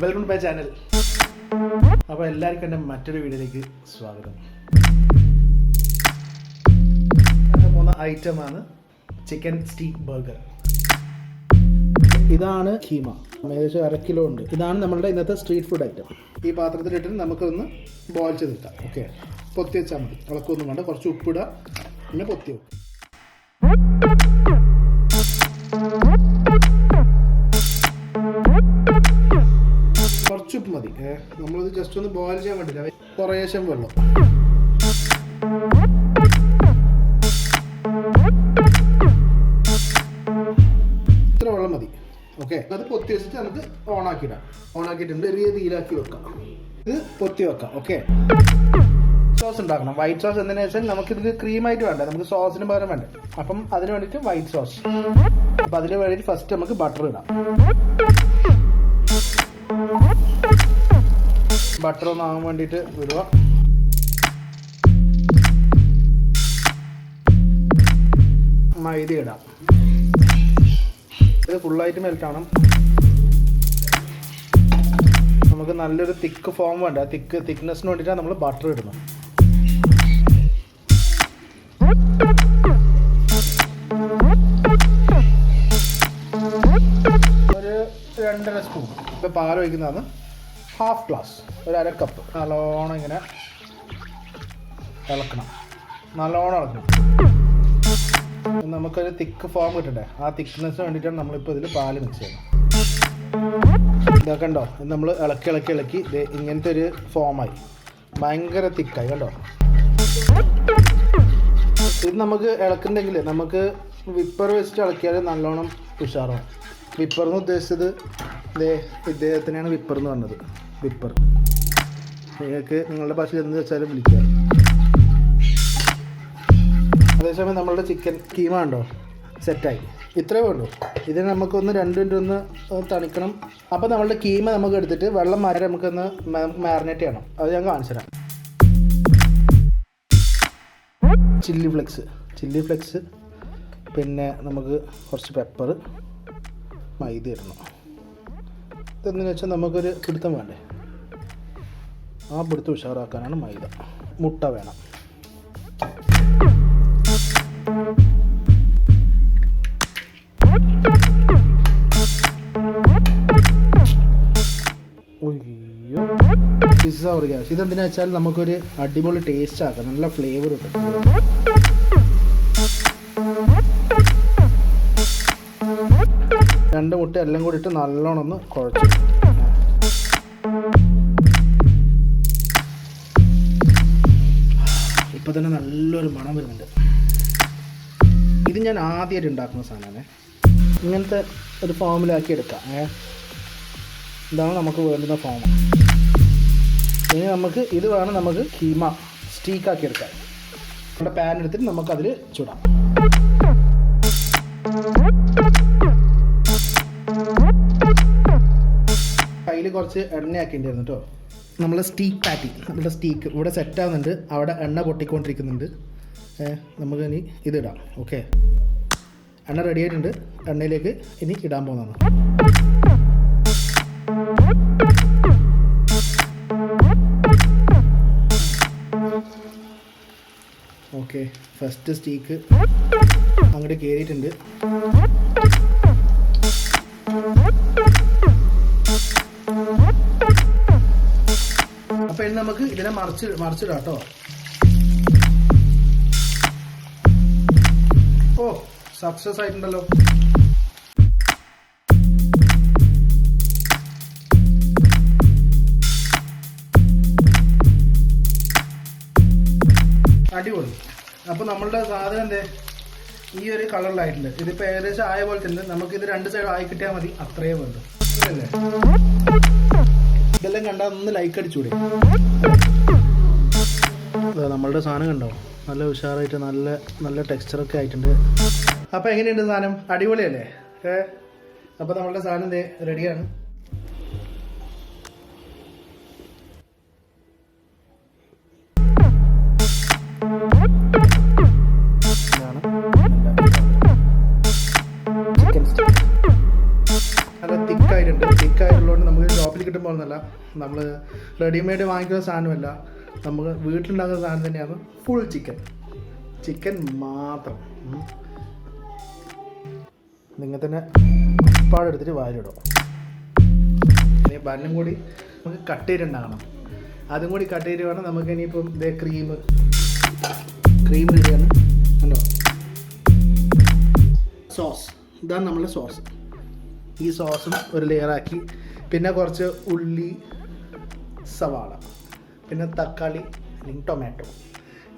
Welcome to my channel. അപ്പോൾ എല്ലാവർക്കും എൻ്റെ മറ്റൊരു വീഡിയോയിലേക്ക് സ്വാഗതം. മൂന്ന് ഐറ്റമാണ് ചിക്കൻ സ്റ്റീക്ക് ബർഗർ. ഇതാണ് കീമ, ഏകദേശം 1/2 കിലോ ഉണ്ട്. ഇതാണ് നമ്മളുടെ ഇന്നത്തെ സ്ട്രീറ്റ് ഫുഡ് ഐറ്റം. ഈ പാത്രത്തിലിട്ട് നമുക്കൊന്ന് ബോയിൽ ചെയ്തെടുക്കാം. ഓക്കെ, പൊത്തി വെച്ചാൽ മതി, ഇളക്കൊന്നും വേണ്ട. കുറച്ച് ഉപ്പിടുക, പിന്നെ പൊത്തി വെക്കും. കുറച്ച് ഉപ്പ് മതി. നമ്മളിത് ജസ്റ്റ് ഒന്ന് ബോയിൽ ചെയ്യാൻ വേണ്ടിയില്ല, കുറേശ്ശം വെള്ളം. ഇത്ര വെള്ളം മതി. ഓക്കെ, അത് പൊത്തി വെച്ചിട്ട് നമുക്ക് ഓണാക്കിയിടാം. ഓണാക്കിയിട്ടുണ്ട്, ചെറിയ തീയിലാക്കി വെക്കാം. ഇത് പൊത്തി വെക്കാം. ഓക്കെ, സോസ് ഉണ്ടാക്കണം. വൈറ്റ് സോസ് എന്തിനാ വെച്ചാൽ നമുക്കിത് ക്രീമായിട്ട് വേണ്ട, നമുക്ക് സോസിന് പകരം വേണ്ട. അപ്പം അതിന് വേണ്ടിയിട്ട് വൈറ്റ് സോസ്. അപ്പം അതിന് വേണ്ടിയിട്ട് ഫസ്റ്റ് നമുക്ക് ബട്ടർ ഇടാം. ബട്ടർ ഒന്ന് ആകാൻ വേണ്ടിയിട്ട് വിടുക. മൈദ ഇടാം. ഇത് ഫുള്ളായിട്ട് മെൽറ്റ് ആണ്. നമുക്ക് നല്ലൊരു തിക്ക് ഫോം വേണ്ട, തിക്നെസ്സിന് വേണ്ടിയിട്ടാണ് നമ്മൾ ബട്ടർ ഇടുന്നത്. ഒരു 2.5 സ്പൂൺ. ഇപ്പോൾ പാൽ ഒഴിക്കുന്നതാണ് 1/2 ഗ്ലാസ്, ഒരു 1/2 കപ്പ്. നല്ലോണം ഇങ്ങനെ ഇളക്കണം, നല്ലോണം ഇളക്കണം. നമുക്കൊരു തിക്ക് ഫോം കിട്ടണ്ടേ, ആ തിക്നെസ്സിന് വേണ്ടിയിട്ടാണ് നമ്മളിപ്പോൾ ഇതിൽ പാല് മിക്സ് ചെയ്യുന്നത്. ഇതൊക്കെ ഉണ്ടോ, ഇത് നമ്മൾ ഇളക്കി ഇത് ഇങ്ങനത്തെ ഒരു ഫോമായി ഭയങ്കര തിക്കായി കണ്ടോ. ഇത് നമുക്ക് ഇളക്കുന്നുണ്ടെങ്കിൽ നമുക്ക് വിപ്പർ വെച്ചിട്ട് ഇളക്കിയാൽ നല്ലോണം ഉഷാറാണ്. വിപ്പർ എന്ന് ഉദ്ദേശിച്ചത് ഇദ്ദേഹത്തിനാണ് വിപ്പർ എന്ന് പറഞ്ഞത്. വിപ്പർ നിങ്ങൾക്ക് നിങ്ങളുടെ ഭാഷയിൽ എന്ത് വെച്ചാലും വിളിക്കുക. അതേസമയം നമ്മളുടെ ചിക്കൻ കീമ ഉണ്ടോ, സെറ്റായി. ഇത്രേ വേണ്ടൂ. ഇതിന് നമുക്കൊന്ന് 2 മിനിറ്റ് ഒന്ന് തണിക്കണം. അപ്പോൾ നമ്മളുടെ കീമ നമുക്ക് എടുത്തിട്ട് വെള്ളം മാറി നമുക്കൊന്ന് മാരിനേറ്റ് ചെയ്യണം. അത് ഞാൻ കാണിച്ചു തരാം. ചില്ലി ഫ്ലെക്സ്, പിന്നെ നമുക്ക് കുറച്ച് പെപ്പർ, മൈദ ഇടണം. ഇതെന്ന് വെച്ചാൽ നമുക്കൊരു പിടുത്തം വേണ്ടേ, ആ പിടുത്തം ഉഷാറാക്കാനാണ് മൈദ. മുട്ട വേണം. Pizza oregano. ഇതെന്തിനാ വെച്ചാൽ നമുക്കൊരു അടിപൊളി ടേസ്റ്റ് ആക്കാം, നല്ല ഫ്ലേവർ കിട്ടും. രണ്ട് മുട്ട എല്ലാം കൂടി ഇട്ട് നല്ലോണം ഒന്ന് കുഴച്ച്. ഇപ്പം തന്നെ നല്ലൊരു മണം വരുന്നുണ്ട്. ഇത് ഞാൻ ആദ്യമായിട്ട് ഉണ്ടാക്കുന്ന സാധനമാണ്. ഇങ്ങനത്തെ ഒരു ഫോമിലാക്കി എടുക്കാം. ഇതാണ് നമുക്ക് വേണ്ടുന്ന ഫോം. ഇനി ഇത് വേണം നമുക്ക് കീമ സ്റ്റീക്കാക്കി എടുക്കാൻ. നമ്മുടെ പാൻ എടുത്തിട്ട് നമുക്കതിൽ ചുടാം. കയ്യിൽ കുറച്ച് എണ്ണ ആക്കേണ്ടിയിരുന്നു കേട്ടോ. നമ്മളെ സ്റ്റീക്ക് പാറ്റി, നമ്മുടെ സ്റ്റീക്ക് ഇവിടെ സെറ്റാകുന്നുണ്ട്. അവിടെ എണ്ണ പൊട്ടിക്കൊണ്ടിരിക്കുന്നുണ്ട്. നമുക്ക് ഇനി ഇതിടാം. ഓക്കെ, എണ്ണ റെഡി ആയിട്ടുണ്ട്. എണ്ണയിലേക്ക് ഇനി ഇടാൻ പോകുന്നതാണ്. ഓക്കെ, ഫസ്റ്റ് സ്റ്റീക്ക് അങ്ങോട്ട് കയറിയിട്ടുണ്ട്. അപ്പോൾ ഇനി നമുക്ക് ഇതിനെ മറിച്ചിടാം കേട്ടോ. ഓ, സക്സസ് ആയിട്ടുണ്ടല്ലോ. അടിപൊളി. അപ്പോൾ നമ്മളുടെ സാധനം എന്തേ ഈ ഒരു കളറിലായിട്ടുണ്ട്. ഇതിപ്പോൾ ഏകദേശം ആയ പോലെ തന്നെ നമുക്കിത് 2 സൈഡ് ആയി കിട്ടിയാൽ മതി, അത്രയേ വേണ്ടു. അല്ലേ, ഇതെല്ലാം കണ്ടാൽ ഒന്ന് ലൈക്ക് അടിച്ചൂടെ. നമ്മളുടെ സാധനം കണ്ടോ, നല്ല ഉഷാറായിട്ട് നല്ല ടെക്സ്ചറൊക്കെ ആയിട്ടുണ്ട്. അപ്പോൾ എങ്ങനെയുണ്ട് സാധനം? അടിപൊളിയല്ലേ? അപ്പോൾ നമ്മളുടെ സാധനം റെഡിയാണ്. കിട്ടുമ്പോൾ ഒന്നല്ല, നമ്മൾ റെഡിമെയ്ഡ് വാങ്ങിക്കുന്ന സാധനമല്ല, നമുക്ക് വീട്ടിലുണ്ടാക്കുന്ന സാധനം തന്നെയാണ്. ഫുൾ ചിക്കൻ മാത്രം. നിങ്ങൾ തന്നെ പാടെടുത്തിട്ട് വാരിടും. ഇനി ബന്നും കൂടി നമുക്ക് കട്ട് ചെയ്തിട്ടുണ്ടാകണം. അതും കൂടി കട്ട് ചെയ്ത് വേണം നമുക്ക് ഇനിയിപ്പം ഇതേ ക്രീം റെഡിയാണ്. കണ്ടോ, സോസ്, ഇതാണ് നമ്മളുടെ സോസ്. ഈ സോസും ഒരു ലെയറാക്കി, പിന്നെ കുറച്ച് ഉള്ളി, സവാള, പിന്നെ തക്കാളി അല്ലെങ്കിൽ ടൊമാറ്റോ,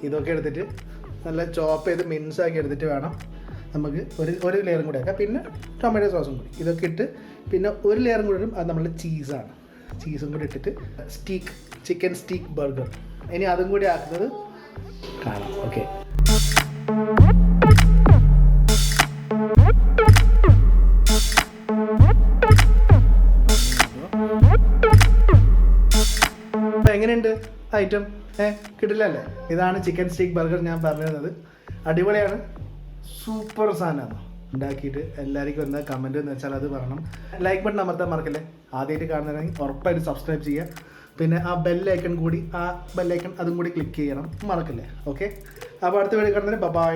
ഇതൊക്കെ എടുത്തിട്ട് നല്ല ചോപ്പ് ചെയ്ത് മിൻസാക്കി എടുത്തിട്ട് വേണം നമുക്ക് ഒരു ലെയറും കൂടി ആക്കാം. പിന്നെ ടൊമാറ്റോ സോസും കൂടി ഇതൊക്കെ ഇട്ട്, പിന്നെ ഒരു ലെയറും കൂടി ഇടും. അത് നമ്മളുടെ ചീസാണ്. ചീസും കൂടി ഇട്ടിട്ട് ചിക്കൻ സ്റ്റീക്ക് ബർഗർ. ഇനി അതും കൂടി ആക്കുന്നത് കാണാം. ഓക്കെ, എങ്ങനെയുണ്ട് ഐറ്റം? കിട്ടില്ലല്ലേ? ഇതാണ് ചിക്കൻ സ്റ്റീക്ക് ബർഗർ. ഞാൻ പറഞ്ഞിരുന്നത് അടിപൊളിയാണ്, സൂപ്പർ സാധനമാണ്. ഉണ്ടാക്കിയിട്ട് എല്ലാവർക്കും എന്താ കമൻറ്റ് എന്ന് വെച്ചാൽ അത് പറയണം. ലൈക്ക് ബട്ടൺ അമർത്താൻ മറക്കല്ലേ. ആദ്യമായിട്ട് കാണുന്നതെങ്കിൽ ഉറപ്പായിട്ട് സബ്സ്ക്രൈബ് ചെയ്യുക. പിന്നെ ആ ബെല്ലൈക്കൺ അതും കൂടി ക്ലിക്ക് ചെയ്യണം, മറക്കല്ലേ. ഓക്കെ, അപ്പോൾ അടുത്ത വീഡിയോ കാണുന്നതിന് ബൈ.